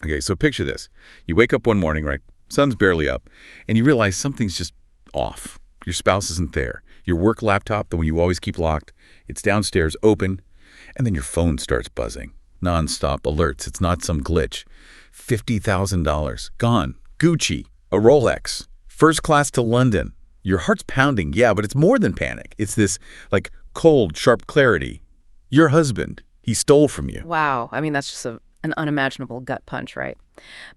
Okay, so picture this. You wake up one morning, right? Sun's barely up, and you realize something's just off. Your spouse isn't there. Your work laptop, the one you always keep locked, it's downstairs, open, and then your phone starts buzzing. Non-stop alerts. It's not some glitch. $50,000. Gone. Gucci. A Rolex. First class to London. Your heart's pounding, yeah, but it's more than panic. It's this, like, cold, sharp clarity. Your husband, he stole from you. Wow. I mean, that's just an unimaginable gut punch, right?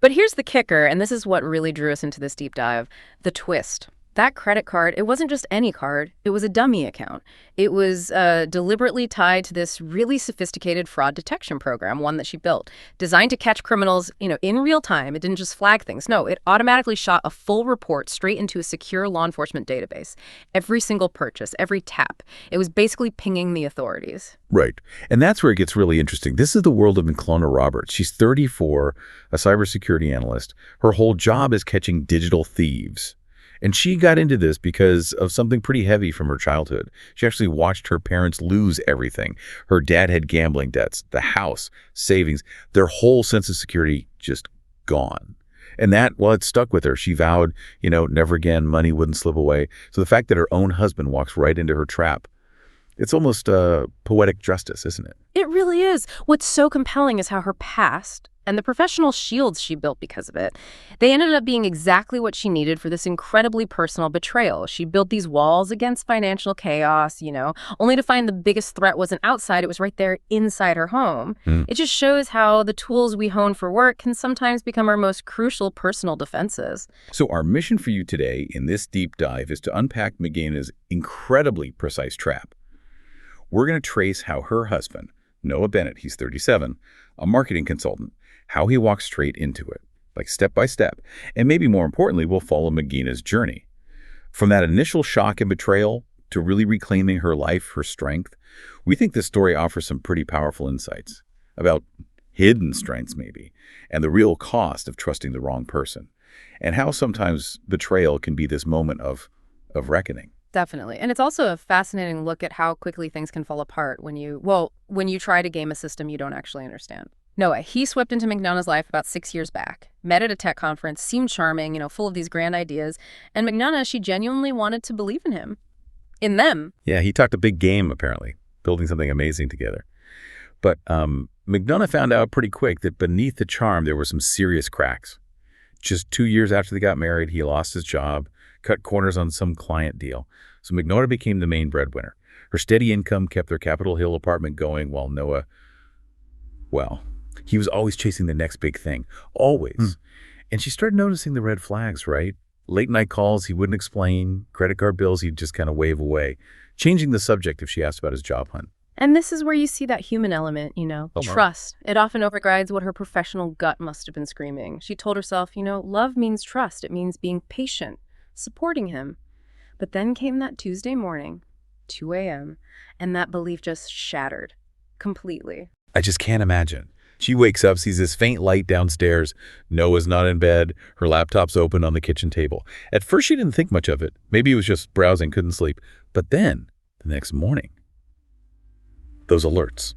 But here's the kicker, and this is what really drew us into this deep dive, the twist. That credit card, it wasn't just any card. It was a dummy account. It was deliberately tied to this really sophisticated fraud detection program, one that she built, designed to catch criminals, in real time. It didn't just flag things. No, it automatically shot a full report straight into a secure law enforcement database. Every single purchase, every tap. It was basically pinging the authorities. Right. And that's where it gets really interesting. This is the world of Mclona Roberts. She's 34, a cybersecurity analyst. Her whole job is catching digital thieves. And she got into this because of something pretty heavy from her childhood. She actually watched her parents lose everything. Her dad had gambling debts, the house, savings, their whole sense of security just gone. And that, well, it stuck with her. She vowed, never again, money wouldn't slip away. So the fact that her own husband walks right into her trap, it's almost poetic justice, isn't it? It really is. What's so compelling is how her past and the professional shields she built because of it, they ended up being exactly what she needed for this incredibly personal betrayal. She built these walls against financial chaos, only to find the biggest threat wasn't outside, it was right there inside her home. It just shows how the tools we hone for work can sometimes become our most crucial personal defenses. So our mission for you today in this deep dive is to unpack Meghana's incredibly precise trap. We're going to trace how her husband, Noah Bennett, he's 37, a marketing consultant, how he walks straight into it, like step by step. And maybe more importantly, we'll follow Meghana's journey. From that initial shock and betrayal to really reclaiming her life, her strength, we think this story offers some pretty powerful insights about hidden strengths maybe, and the real cost of trusting the wrong person, and how sometimes betrayal can be this moment of reckoning. Definitely. And it's also a fascinating look at how quickly things can fall apart when you try to game a system you don't actually understand. Noah, he swept into Meghana's life about 6 years back, met at a tech conference, seemed charming, full of these grand ideas. And Meghana, she genuinely wanted to believe in him. In them. Yeah, he talked a big game, apparently, building something amazing together. But Meghana found out pretty quick that beneath the charm, there were some serious cracks. Just 2 years after they got married, he lost his job, cut corners on some client deal. So Meghana became the main breadwinner. Her steady income kept their Capitol Hill apartment going while Noah, well, he was always chasing the next big thing. Always. And she started noticing the red flags, right? Late night calls he wouldn't explain, credit card bills he'd just kind of wave away, changing the subject if she asked about his job hunt. And this is where you see that human element, trust. It often overrides what her professional gut must have been screaming. She told herself, love means trust. It means being patient, supporting him. But then came that Tuesday morning, 2 a.m., and that belief just shattered completely. I just can't imagine. She wakes up, sees this faint light downstairs. Noah's not in bed. Her laptop's open on the kitchen table. At first, she didn't think much of it. Maybe it was just browsing, couldn't sleep. But then, the next morning, those alerts.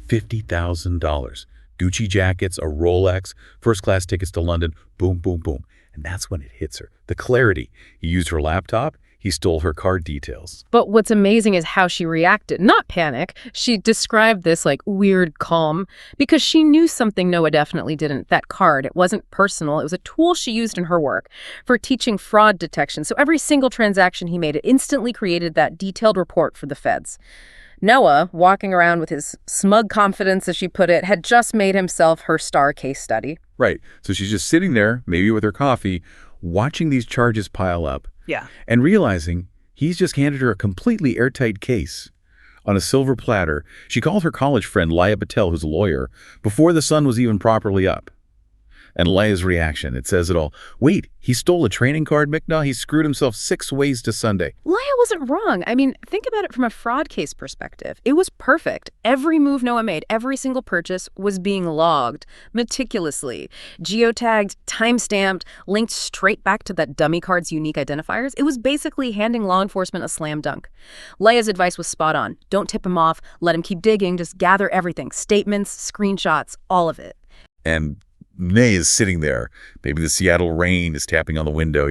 $50,000. Gucci jackets, a Rolex, first-class tickets to London. Boom, boom, boom. And that's when it hits her. The clarity. He used her laptop. He stole her card details. But what's amazing is how she reacted. Not panic. She described this like weird calm because she knew something Noah definitely didn't. That card, it wasn't personal. It was a tool she used in her work for teaching fraud detection. So every single transaction he made, it instantly created that detailed report for the feds. Noah, walking around with his smug confidence, as she put it, had just made himself her star case study. Right. So she's just sitting there, maybe with her coffee, watching these charges pile up. Yeah. And realizing he's just handed her a completely airtight case on a silver platter. She called her college friend, Laya Patel, who's a lawyer, before the sun was even properly up. And Laya's reaction, it says it all. Wait, he stole a training card, Meghana? He screwed himself 6 ways to Sunday. Laya wasn't wrong. I mean, think about it from a fraud case perspective. It was perfect. Every move Noah made, every single purchase was being logged meticulously, geotagged, time-stamped, linked straight back to that dummy card's unique identifiers. It was basically handing law enforcement a slam dunk. Laya's advice was spot on. Don't tip him off. Let him keep digging. Just gather everything. Statements, screenshots, all of it. And Nay is sitting there. Maybe the Seattle rain is tapping on the window,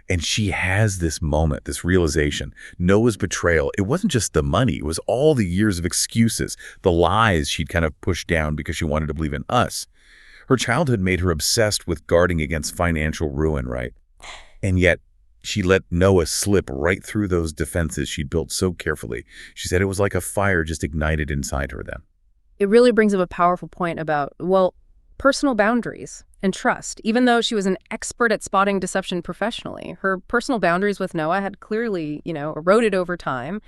and she has this moment, this realization. Noah's betrayal, it wasn't just the money. It was all the years of excuses, the lies she'd kind of pushed down because she wanted to believe in us. Her childhood made her obsessed with guarding against financial ruin, right? And yet, she let Noah slip right through those defenses she'd built so carefully. She said it was like a fire just ignited inside her then. It really brings up a powerful point about, well, personal boundaries and trust. Even though she was an expert at spotting deception professionally, her personal boundaries with Noah had clearly, eroded over time.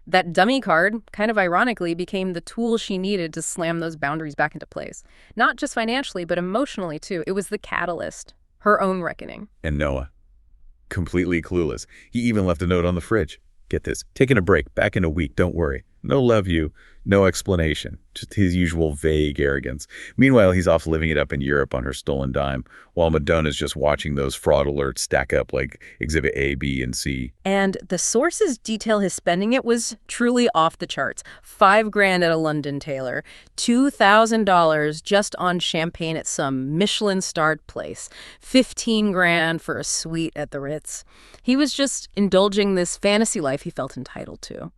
That dummy card, kind of ironically, became the tool she needed to slam those boundaries back into place. Not just financially, but emotionally, too. It was the catalyst, her own reckoning. And Noah, completely clueless. He even left a note on the fridge. Get this, taking a break, back in a week, don't worry. No love you, no explanation, just his usual vague arrogance. Meanwhile, he's off living it up in Europe on her stolen dime, while Madonna's just watching those fraud alerts stack up like Exhibit A, B, and C. And the sources detail his spending. It was truly off the charts. $5,000 at a London tailor, $2,000 just on champagne at some Michelin-starred place, $15,000 for a suite at the Ritz. He was just indulging this fantasy life he felt entitled to.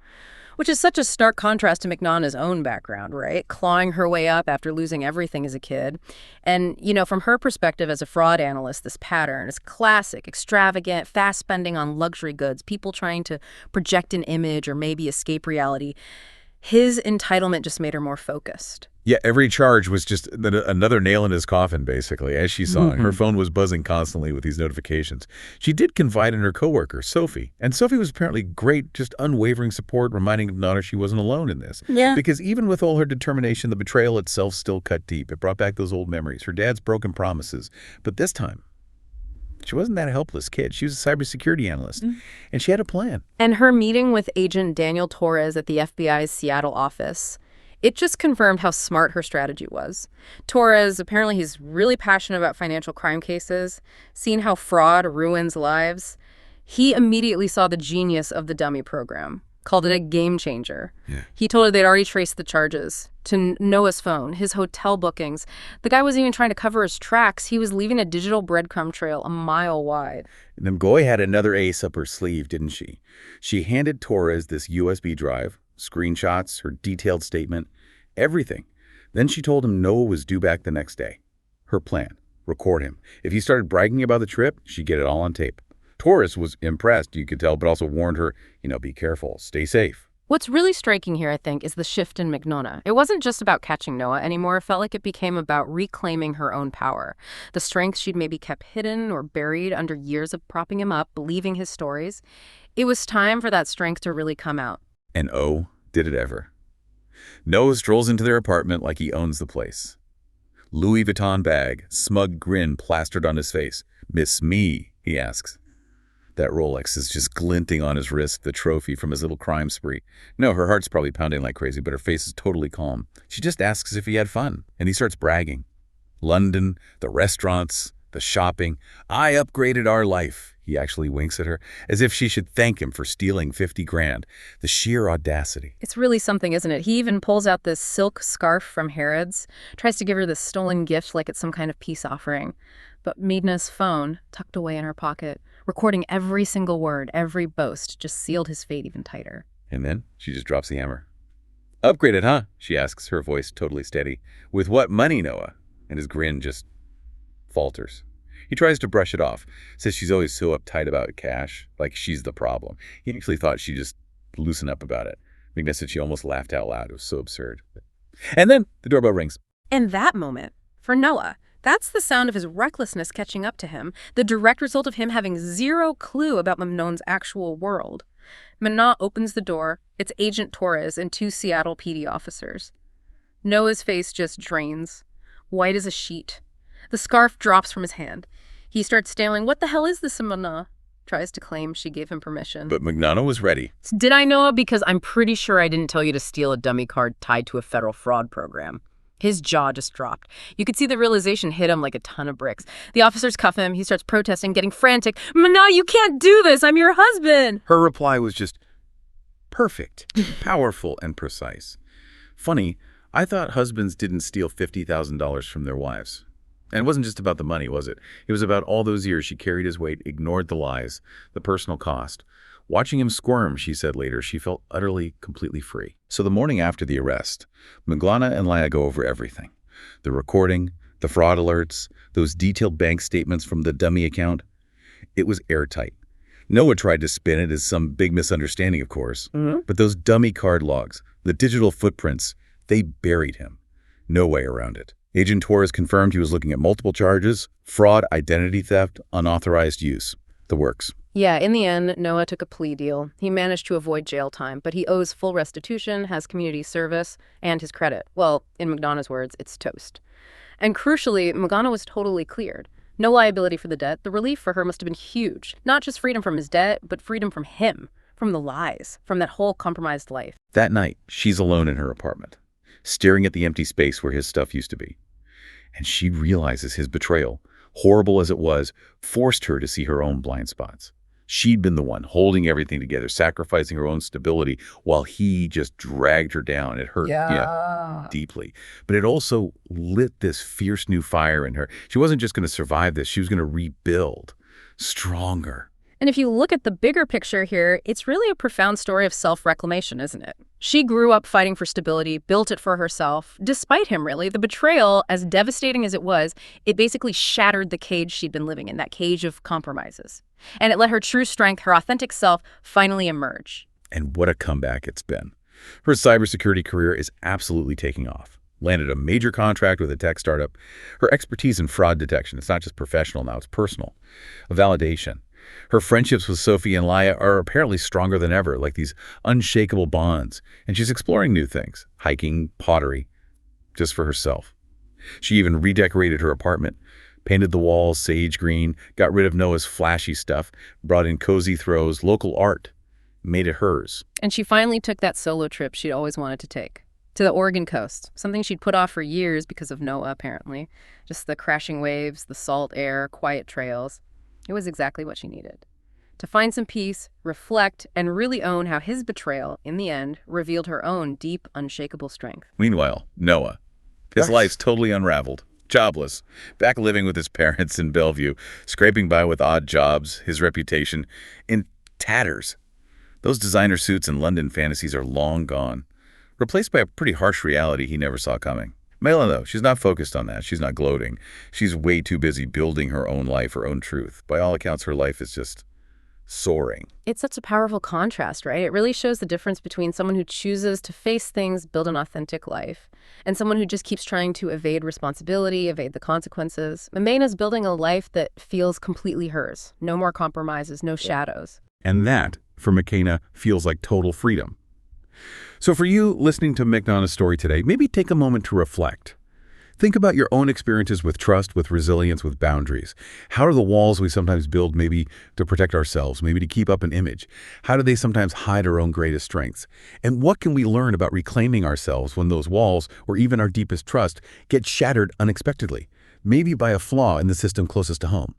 Which is such a stark contrast to McNaughton's own background, right? Clawing her way up after losing everything as a kid. And, from her perspective as a fraud analyst, this pattern is classic, extravagant, fast spending on luxury goods, people trying to project an image or maybe escape reality. His entitlement just made her more focused. Yeah, every charge was just another nail in his coffin, basically, as she saw. Her phone was buzzing constantly with these notifications. She did confide in her coworker, Sophie. And Sophie was apparently great, just unwavering support, reminding Nana she wasn't alone in this. Yeah. Because even with all her determination, the betrayal itself still cut deep. It brought back those old memories, her dad's broken promises. But this time, she wasn't that helpless kid. She was a cybersecurity analyst, and she had a plan. And her meeting with Agent Daniel Torres at the FBI's Seattle office, it just confirmed how smart her strategy was. Torres, apparently he's really passionate about financial crime cases, seeing how fraud ruins lives. He immediately saw the genius of the dummy program, called it a game changer. Yeah. He told her they'd already traced the charges to Noah's phone, his hotel bookings. The guy wasn't even trying to cover his tracks. He was leaving a digital breadcrumb trail a mile wide. And then Goy had another ace up her sleeve, didn't she? She handed Torres this USB drive, screenshots, her detailed statement, everything. Then she told him Noah was due back the next day. Her plan, record him. If he started bragging about the trip, she'd get it all on tape. Torres was impressed, you could tell, but also warned her, be careful, stay safe. What's really striking here, I think, is the shift in McNaughton. It wasn't just about catching Noah anymore. It felt like it became about reclaiming her own power. The strength she'd maybe kept hidden or buried under years of propping him up, believing his stories. It was time for that strength to really come out. And oh, did it ever. Noah strolls into their apartment like he owns the place. Louis Vuitton bag, smug grin plastered on his face. "Miss me?" he asks. That Rolex is just glinting on his wrist, the trophy from his little crime spree. No, her heart's probably pounding like crazy, but her face is totally calm. She just asks if he had fun, and he starts bragging. London, the restaurants, the shopping. "I upgraded our life." He actually winks at her, as if she should thank him for stealing $50,000. The sheer audacity. It's really something, isn't it? He even pulls out this silk scarf from Harrods, tries to give her this stolen gift like it's some kind of peace offering. But Midna's phone, tucked away in her pocket, recording every single word, every boast, just sealed his fate even tighter. And then she just drops the hammer. "Upgraded, huh?" she asks, her voice totally steady. "With what money, Noah?" And his grin just falters. He tries to brush it off, says she's always so uptight about cash, like she's the problem. He actually thought she'd just loosen up about it. Migna said she almost laughed out loud. It was so absurd. And then the doorbell rings. And that moment, for Noah, that's the sound of his recklessness catching up to him, the direct result of him having zero clue about Mamnon's actual world. Manat opens the door. It's Agent Torres and 2 Seattle PD officers. Noah's face just drains, white as a sheet. The scarf drops from his hand. He starts stammering, "What the hell is this, Manat?" Tries to claim she gave him permission. But Magnano was ready. "Did I, Noah? Because I'm pretty sure I didn't tell you to steal a dummy card tied to a federal fraud program." His jaw just dropped. You could see the realization hit him like a ton of bricks. The officers cuff him. He starts protesting, getting frantic. "Manat, you can't do this. I'm your husband." Her reply was just perfect, powerful, and precise. Funny, I thought husbands didn't steal $50,000 from their wives. And it wasn't just about the money, was it? It was about all those years she carried his weight, ignored the lies, the personal cost. Watching him squirm, she said later, she felt utterly, completely free. So the morning after the arrest, Mglana and Laya go over everything. The recording, the fraud alerts, those detailed bank statements from the dummy account. It was airtight. Noah tried to spin it as some big misunderstanding, of course. But those dummy card logs, the digital footprints, they buried him. No way around it. Agent Torres confirmed he was looking at multiple charges: fraud, identity theft, unauthorized use. The works. Yeah, in the end, Noah took a plea deal. He managed to avoid jail time, but he owes full restitution, has community service, and his credit. Well, in Mglana's words, it's toast. And crucially, Mglana was totally cleared. No liability for the debt. The relief for her must have been huge. Not just freedom from his debt, but freedom from him, from the lies, from that whole compromised life. That night, she's alone in her apartment, staring at the empty space where his stuff used to be. And she realizes his betrayal, horrible as it was, forced her to see her own blind spots. She'd been the one holding everything together, sacrificing her own stability while he just dragged her down. It hurt, deeply. But it also lit this fierce new fire in her. She wasn't just going to survive this. She was going to rebuild, stronger. And if you look at the bigger picture here, it's really a profound story of self-reclamation, isn't it? She grew up fighting for stability, built it for herself. Despite him, really, the betrayal, as devastating as it was, it basically shattered the cage she'd been living in, that cage of compromises. And it let her true strength, her authentic self, finally emerge. And what a comeback it's been. Her cybersecurity career is absolutely taking off. Landed a major contract with a tech startup. Her expertise in fraud detection, it's not just professional now, it's personal. A validation. Her friendships with Sophie and Laya are apparently stronger than ever, like these unshakable bonds. And she's exploring new things, hiking, pottery, just for herself. She even redecorated her apartment, painted the walls sage green, got rid of Noah's flashy stuff, brought in cozy throws, local art, made it hers. And she finally took that solo trip she'd always wanted to take, to the Oregon coast, something she'd put off for years because of Noah, apparently. Just the crashing waves, the salt air, quiet trails. It was exactly what she needed. To find some peace, reflect, and really own how his betrayal, in the end, revealed her own deep, unshakable strength. Meanwhile, Noah. His life's totally unraveled. Jobless. Back living with his parents in Bellevue, scraping by with odd jobs, his reputation in tatters. Those designer suits and London fantasies are long gone, replaced by a pretty harsh reality he never saw coming. Mela, though, she's not focused on that. She's not gloating. She's way too busy building her own life, her own truth. By all accounts, her life is just soaring. It's such a powerful contrast, right? It really shows the difference between someone who chooses to face things, build an authentic life, and someone who just keeps trying to evade responsibility, evade the consequences. Mamena's building a life that feels completely hers. No more compromises, no shadows. And that, for McKenna, feels like total freedom. So for you listening to Mglana's story today, maybe take a moment to reflect. Think about your own experiences with trust, with resilience, with boundaries. How are the walls we sometimes build maybe to protect ourselves, maybe to keep up an image? How do they sometimes hide our own greatest strengths? And what can we learn about reclaiming ourselves when those walls, or even our deepest trust, get shattered unexpectedly? Maybe by a flaw in the system closest to home.